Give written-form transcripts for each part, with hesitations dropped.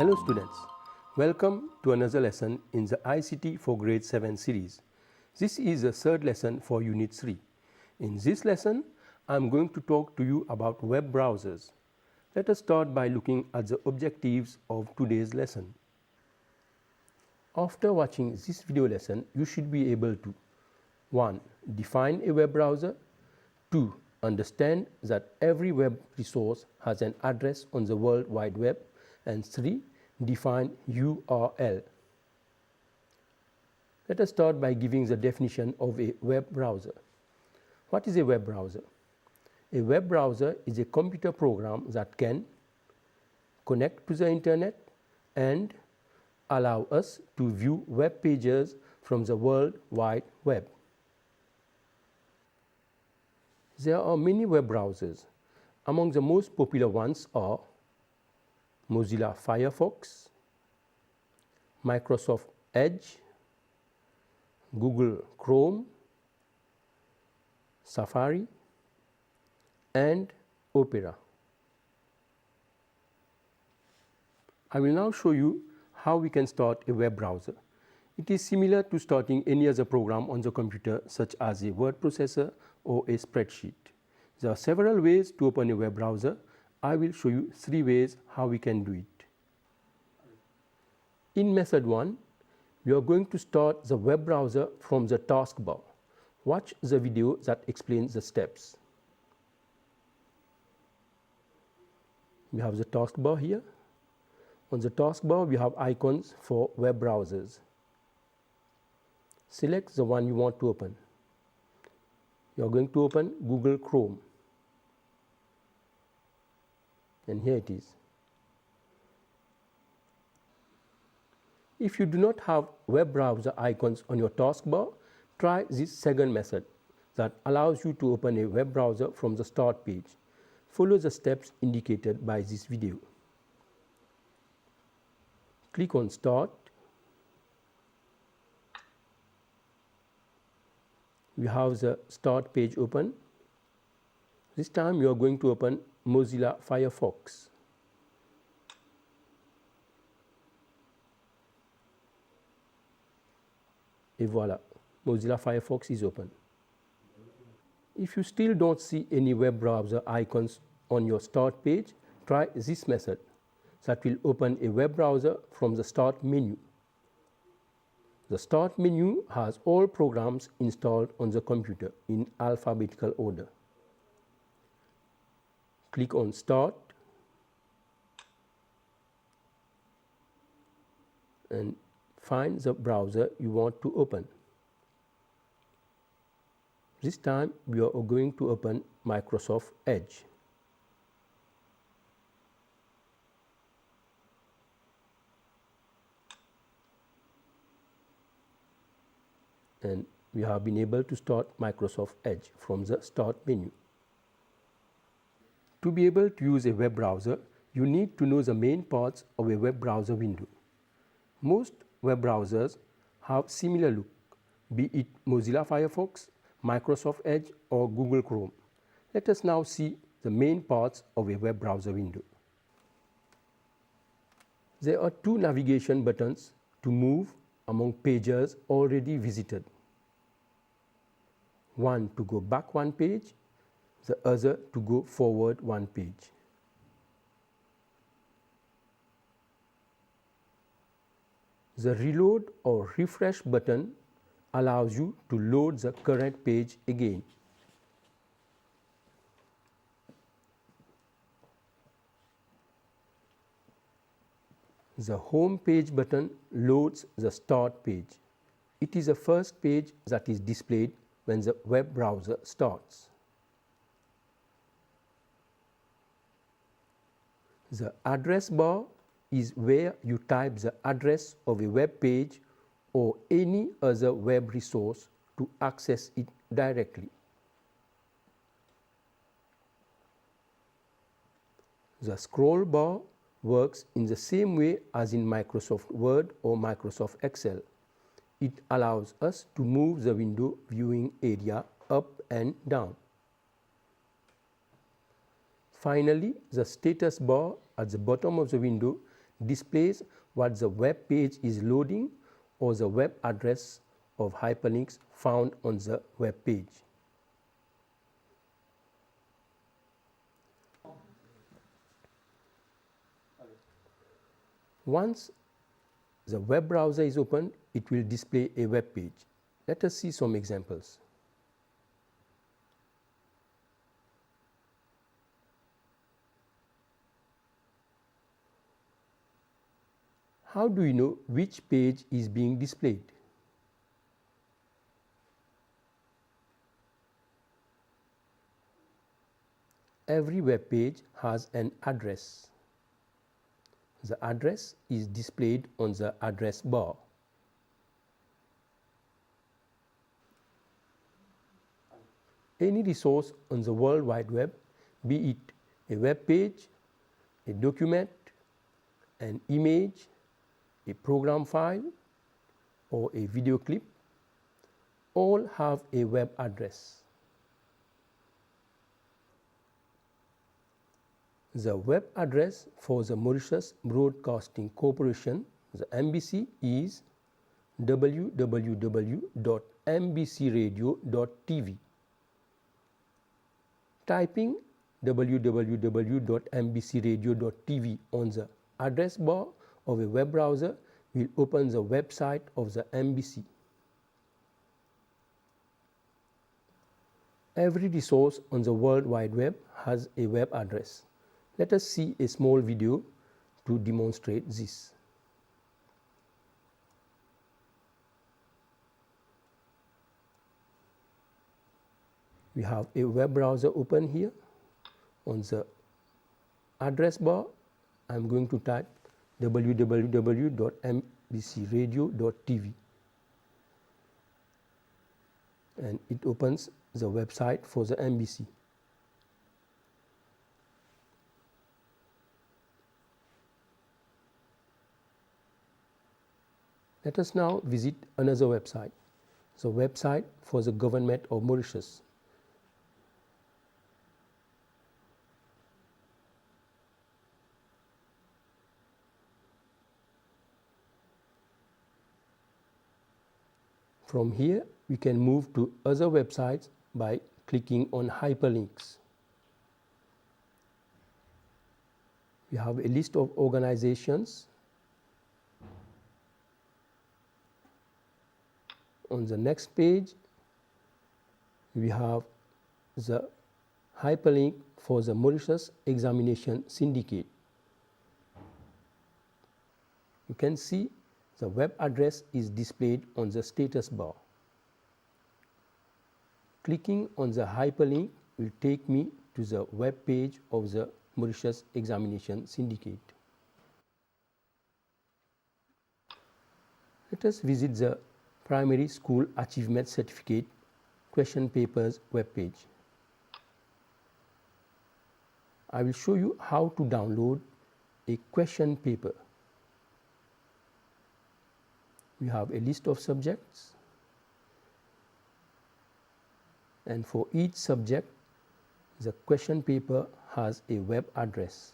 Hello students, welcome to another lesson in the ICT for Grade 7 series. This is the third lesson for Unit 3. In this lesson, I am going to talk to you about web browsers. Let us start by looking at the objectives of today's lesson. After watching this video lesson, you should be able to 1. Define a web browser. 2. Understand that every web resource has an address on the World Wide Web. And 3. Define URL. Let us start by giving the definition of a web browser. What is a web browser? A web browser is a computer program that can connect to the internet and allow us to view web pages from the World Wide Web. There are many web browsers. Among the most popular ones are Mozilla Firefox, Microsoft Edge, Google Chrome, Safari, and Opera. I will now show you how we can start a web browser. It is similar to starting any other program on the computer, such as a word processor or a spreadsheet. There are several ways to open a web browser. I will show you 3 ways how we can do it. In method 1, we are going to start the web browser from the taskbar. Watch the video that explains the steps. We have the taskbar here. On the taskbar, we have icons for web browsers. Select the one you want to open. You are going to open Google Chrome. And here it is. If you do not have web browser icons on your taskbar, try this second method that allows you to open a web browser from the start page. Follow the steps indicated by this video. Click on Start. We have the start page open. This time you are going to open Mozilla Firefox. Et voila, Mozilla Firefox is open. If you still don't see any web browser icons on your start page, try this method that will open a web browser from the start menu. The start menu has all programs installed on the computer in alphabetical order. Click on Start and find the browser you want to open. This time we are going to open Microsoft Edge. And we have been able to start Microsoft Edge from the Start menu. To be able to use a web browser, you need to know the main parts of a web browser window. Most web browsers have similar look, be it Mozilla Firefox, Microsoft Edge, or Google Chrome. Let us now see the main parts of a web browser window. There are 2 navigation buttons to move among pages already visited. One to go back one page, the other to go forward one page. The reload or refresh button allows you to load the current page again. The home page button loads the start page. It is the first page that is displayed when the web browser starts. The address bar is where you type the address of a web page or any other web resource to access it directly. The scroll bar works in the same way as in Microsoft Word or Microsoft Excel. It allows us to move the window viewing area up and down. Finally, the status bar at the bottom of the window displays what the web page is loading or the web address of hyperlinks found on the web page. Once the web browser is opened, it will display a web page. Let us see some examples. How do you know which page is being displayed? Every web page has an address. The address is displayed on the address bar. Any resource on the World Wide Web, be it a web page, a document, an image, a program file, or a video clip, all have a web address. The web address for the Mauritius Broadcasting Corporation, the MBC, is www.mbcradio.tv. Typing www.mbcradio.tv on the address bar of a web browser will open the website of the MBC. Every resource on the World Wide Web has a web address. Let us see a small video to demonstrate this. We have a web browser open here. On the address bar, I am going to type www.mbcradio.tv, and it opens the website for the MBC. Let us now visit another website, the website for the government of Mauritius. From here, we can move to other websites by clicking on hyperlinks. We have a list of organizations. On the next page, we have the hyperlink for the Mauritius Examination Syndicate. You can see the web address is displayed on the status bar. Clicking on the hyperlink will take me to the web page of the Mauritius Examination Syndicate. Let us visit the Primary School Achievement Certificate question papers web page. I will show you how to download a question paper. We have a list of subjects, and for each subject, the question paper has a web address.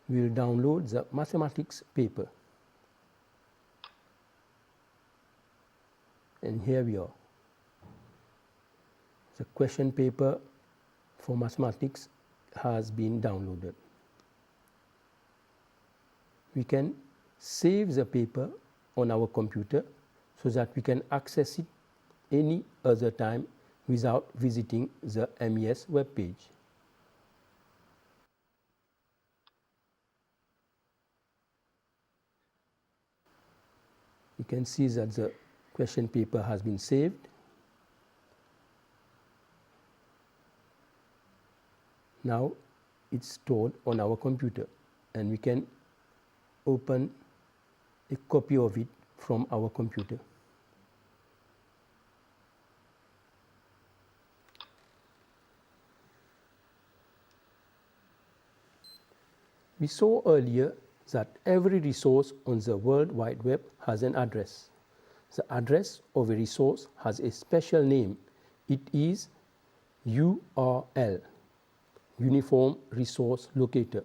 We will download the mathematics paper, and here we are. The question paper for mathematics has been downloaded. We can save the paper on our computer so that we can access it any other time without visiting the MES web page. You can see that the question paper has been saved. Now it's stored on our computer, and we can open a copy of it from our computer. We saw earlier that every resource on the World Wide Web has an address. The address of a resource has a special name. It is URL. Uniform Resource Locator.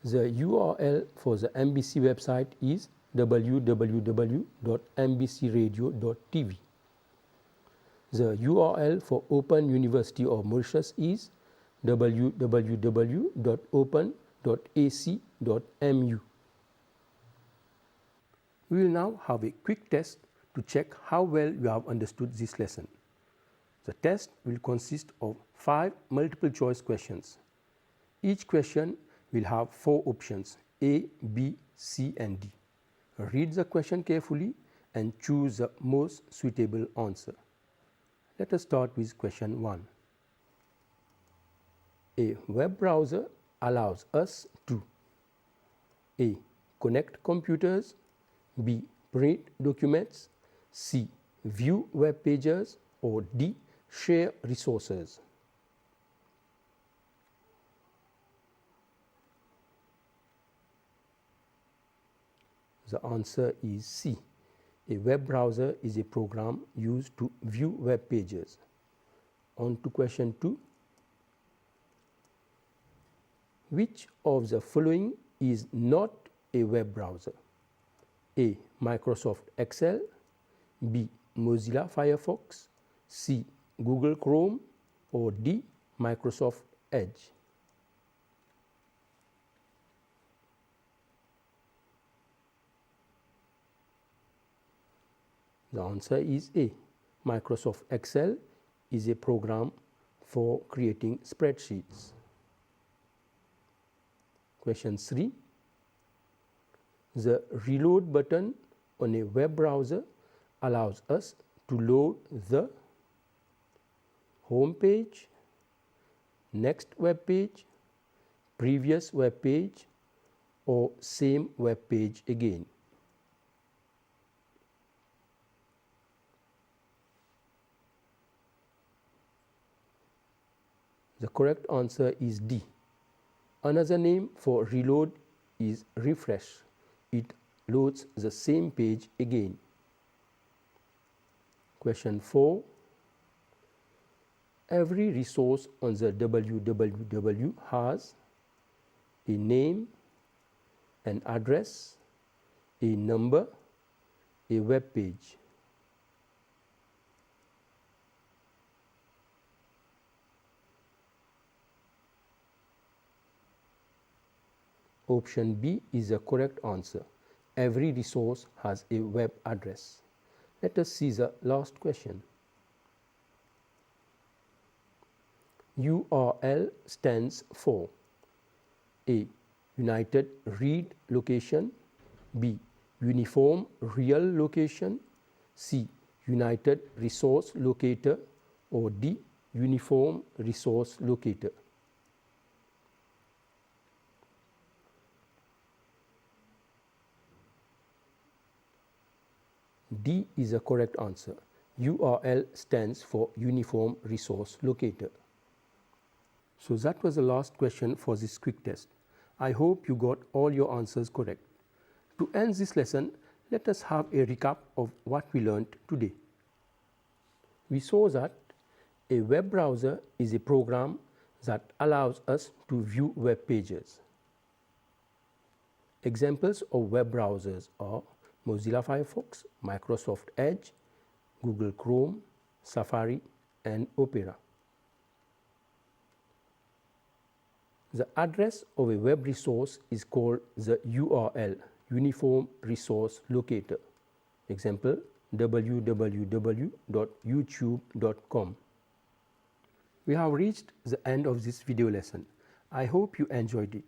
The URL for the MBC website is www.mbcradio.tv. The URL for Open University of Mauritius is www.open.ac.mu. We will now have a quick test to check how well you have understood this lesson. The test will consist of 5 multiple choice questions. Each question will have 4 options A, B, C and D. Read the question carefully and choose the most suitable answer. Let us start with question 1. A web browser allows us to A. Connect computers, B. Print documents, C. View web pages, or D. Share resources. The answer is C. A web browser is a program used to view web pages. On to question 2. Which of the following is not a web browser? A. Microsoft Excel, B. Mozilla Firefox, C. Google Chrome, or D. Microsoft Edge. The answer is A. Microsoft Excel is a program for creating spreadsheets. Question 3. The reload button on a web browser allows us to load the home page, next web page, previous web page, or same web page again. The correct answer is D. Another name for reload is refresh. It loads the same page again. Question 4. Every resource on the www has a name, an address, a number, a web page. Option B is the correct answer. Every resource has a web address. Let us see the last question. URL stands for A. United Read Location, B. Uniform Real Location, C. United Resource Locator, or D. Uniform Resource Locator. D is the correct answer. URL stands for Uniform Resource Locator. So that was the last question for this quick test. I hope you got all your answers correct. To end this lesson, let us have a recap of what we learned today. We saw that a web browser is a program that allows us to view web pages. Examples of web browsers are Mozilla Firefox, Microsoft Edge, Google Chrome, Safari, and Opera. The address of a web resource is called the URL, Uniform Resource Locator. Example, www.youtube.com. We have reached the end of this video lesson. I hope you enjoyed it.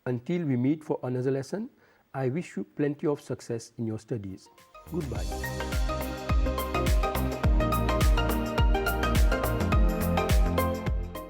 Until we meet for another lesson, I wish you plenty of success in your studies. Goodbye.